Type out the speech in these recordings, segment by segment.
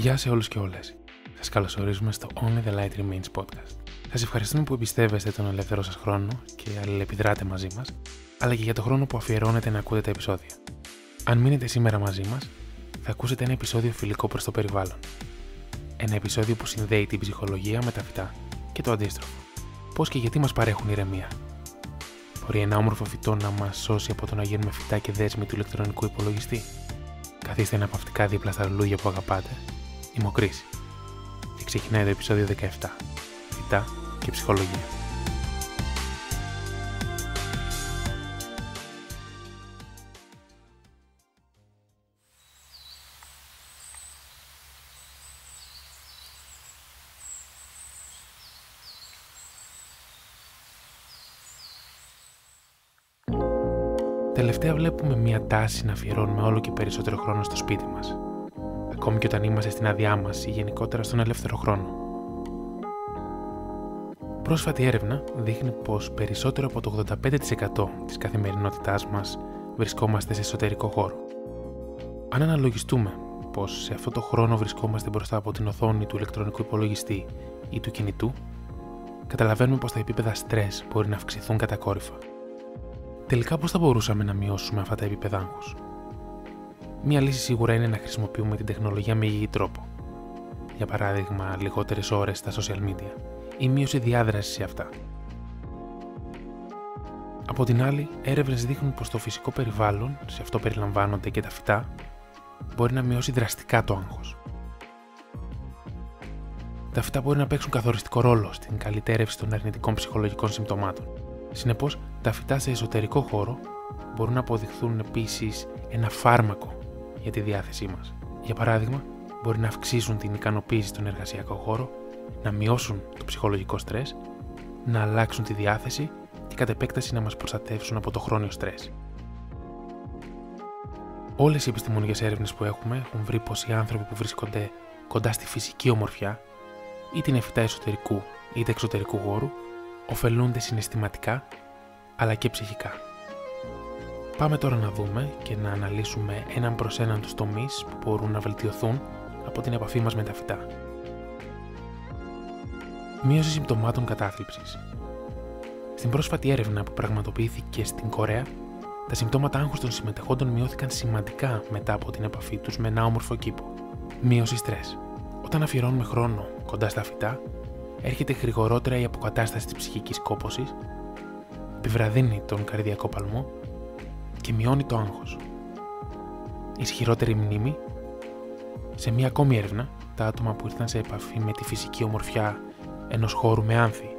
Γεια σε όλους και όλες. Σας καλωσορίζουμε στο Only the Light Remains podcast. Σας ευχαριστούμε που εμπιστεύεστε τον ελεύθερο σας χρόνο και αλληλεπιδράτε μαζί μας, αλλά και για τον χρόνο που αφιερώνετε να ακούτε τα επεισόδια. Αν μείνετε σήμερα μαζί μας, θα ακούσετε ένα επεισόδιο φιλικό προς το περιβάλλον. Ένα επεισόδιο που συνδέει την ψυχολογία με τα φυτά και το αντίστροφο. Πώς και γιατί μας παρέχουν ηρεμία. Μπορεί ένα όμορφο φυτό να μας σώσει από το να γίνουμε φυτά και δέσμοι του ηλεκτρονικού υπολογιστή? Καθίστε αναπαυτικά δίπλα στα λουλούδια που αγαπάτε. Είμαι ο Κρίς και ξεκινάει το επεισόδιο 17. Φυτά και ψυχολογία. Τελευταία βλέπουμε μια τάση να αφιερώνουμε όλο και περισσότερο χρόνο στο σπίτι μας, ακόμη και όταν είμαστε στην άδειά μας ή γενικότερα στον ελεύθερο χρόνο. Πρόσφατη έρευνα δείχνει πως περισσότερο από το 85% της καθημερινότητάς μας βρισκόμαστε σε εσωτερικό χώρο. Αν αναλογιστούμε πως σε αυτό το χρόνο βρισκόμαστε μπροστά από την οθόνη του ηλεκτρονικού υπολογιστή ή του κινητού, καταλαβαίνουμε πως τα επίπεδα στρες μπορεί να αυξηθούν κατακόρυφα. Τελικά, πώς θα μπορούσαμε να μειώσουμε αυτά τα επίπεδα άγχους? Μία λύση σίγουρα είναι να χρησιμοποιούμε την τεχνολογία με υγιή τρόπο. Για παράδειγμα, λιγότερες ώρες στα social media ή μείωση διάδρασης σε αυτά. Από την άλλη, έρευνες δείχνουν πως το φυσικό περιβάλλον, σε αυτό περιλαμβάνονται και τα φυτά, μπορεί να μειώσει δραστικά το άγχος. Τα φυτά μπορεί να παίξουν καθοριστικό ρόλο στην καλυτέρευση των αρνητικών ψυχολογικών συμπτωμάτων. Συνεπώς, τα φυτά σε εσωτερικό χώρο μπορούν να αποδειχθούν επίσης ένα φάρμακο για τη διάθεσή μας. Για παράδειγμα, μπορεί να αυξήσουν την ικανοποίηση στον εργασιακό χώρο, να μειώσουν το ψυχολογικό στρες, να αλλάξουν τη διάθεση και κατ' επέκταση να μας προστατεύσουν από το χρόνιο στρες. Όλες οι επιστημονικές έρευνες που έχουν βρει πως οι άνθρωποι που βρίσκονται κοντά στη φυσική ομορφιά, είτε είναι φυτά εσωτερικού είτε εξωτερικού χώρου, ωφελούνται συναισθηματικά αλλά και ψυχικά. Πάμε τώρα να δούμε και να αναλύσουμε έναν προς έναν τους τομείς που μπορούν να βελτιωθούν από την επαφή μας με τα φυτά. Μείωση συμπτωμάτων κατάθλιψης. Στην πρόσφατη έρευνα που πραγματοποιήθηκε στην Κορέα, τα συμπτώματα άγχους των συμμετεχόντων μειώθηκαν σημαντικά μετά από την επαφή τους με ένα όμορφο κήπο. Μείωση στρες. Όταν αφιερώνουμε χρόνο κοντά στα φυτά, έρχεται γρηγορότερα η αποκατάσταση της ψυχικής κόπωσης, επιβραδύνει τον καρδιακό παλμό και μειώνει το άγχος. Ισχυρότερη μνήμη. Σε μία ακόμη έρευνα, τα άτομα που ήρθαν σε επαφή με τη φυσική ομορφιά ενός χώρου με άνθη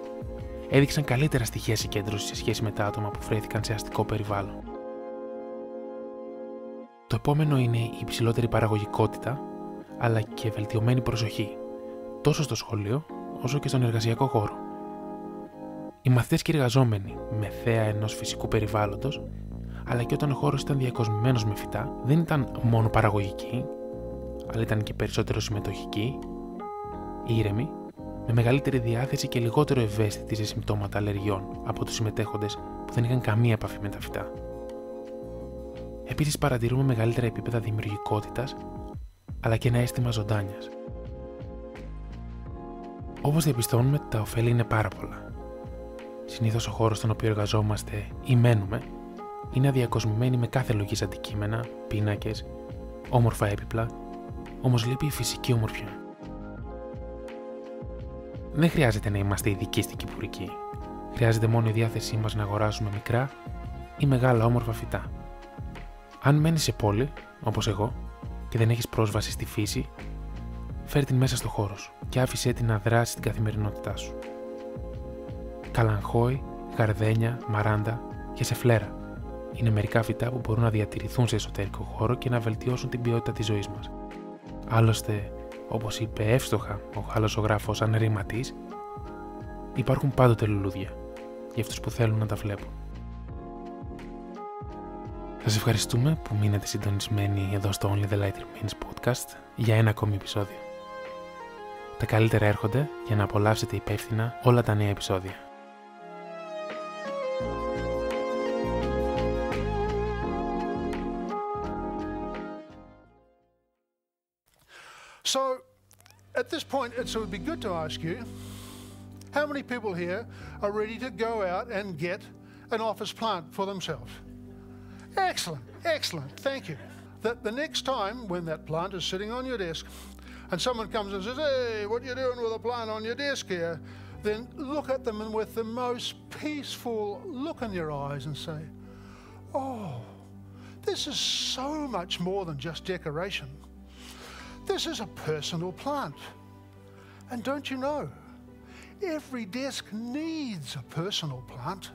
έδειξαν καλύτερα στοιχεία συγκέντρωσης σε σχέση με τα άτομα που βρέθηκαν σε αστικό περιβάλλον. Το επόμενο είναι η υψηλότερη παραγωγικότητα, αλλά και βελτιωμένη προσοχή, τόσο στο σχολείο όσο και στον εργασιακό χώρο. Οι μαθητές και οι εργαζόμενοι με θέα ενός φυσικού περιβάλλοντος, αλλά και όταν ο χώρος ήταν διακοσμημένος με φυτά, δεν ήταν μόνο παραγωγικοί, αλλά ήταν και περισσότερο συμμετοχικοί, ήρεμοι, με μεγαλύτερη διάθεση και λιγότερο ευαίσθητοι σε συμπτώματα αλλεργιών από τους συμμετέχοντες που δεν είχαν καμία επαφή με τα φυτά. Επίσης, παρατηρούμε μεγαλύτερα επίπεδα δημιουργικότητας, αλλά και ένα αίσθημα ζωντάνιας. Όπως διαπιστώνουμε, τα ωφέλη είναι πάρα πολλά. Συνήθως ο χώρος στον οποίο εργαζόμαστε ή μένουμε είναι αδιακοσμημένοι με κάθε λογής αντικείμενα, πίνακες, όμορφα έπιπλα, όμως λείπει η φυσική ομορφιά. Δεν χρειάζεται να είμαστε ειδικοί στην κυπουρική. Χρειάζεται μόνο η διάθεσή μας να αγοράσουμε μικρά ή μεγάλα όμορφα φυτά. Αν μένεις σε πόλη, όπως εγώ, και δεν έχεις πρόσβαση στη φύση, φέρ' την μέσα στο χώρο σου και άφησέ την να δράσει στην καθημερινότητά σου. Καλαγχόη, γαρδένια, μαράντα και σεφλέρα είναι μερικά φυτά που μπορούν να διατηρηθούν σε εσωτερικό χώρο και να βελτιώσουν την ποιότητα της ζωής μας. Άλλωστε, όπως είπε εύστοχα ο Γάλλος ζωγράφος Ανρί Ματής, υπάρχουν πάντοτε λουλούδια για αυτούς που θέλουν να τα βλέπουν. Σας ευχαριστούμε που μείνετε συντονισμένοι εδώ στο Only the Light Remains podcast για ένα ακόμη επεισόδιο. Τα καλύτερα έρχονται για να απολαύσετε υπεύθυνα όλα τα νέα επεισόδια. So At this point, it would be good to ask you, how many people here are ready to go out and get an office plant for themselves? Excellent, excellent, thank you. That the next time when that plant is sitting on your desk and someone comes and says, hey, what are you doing with a plant on your desk here? Then look at them and with the most peaceful look in your eyes and say, oh, this is so much more than just decoration. This is a personal plant. And don't you know, every desk needs a personal plant.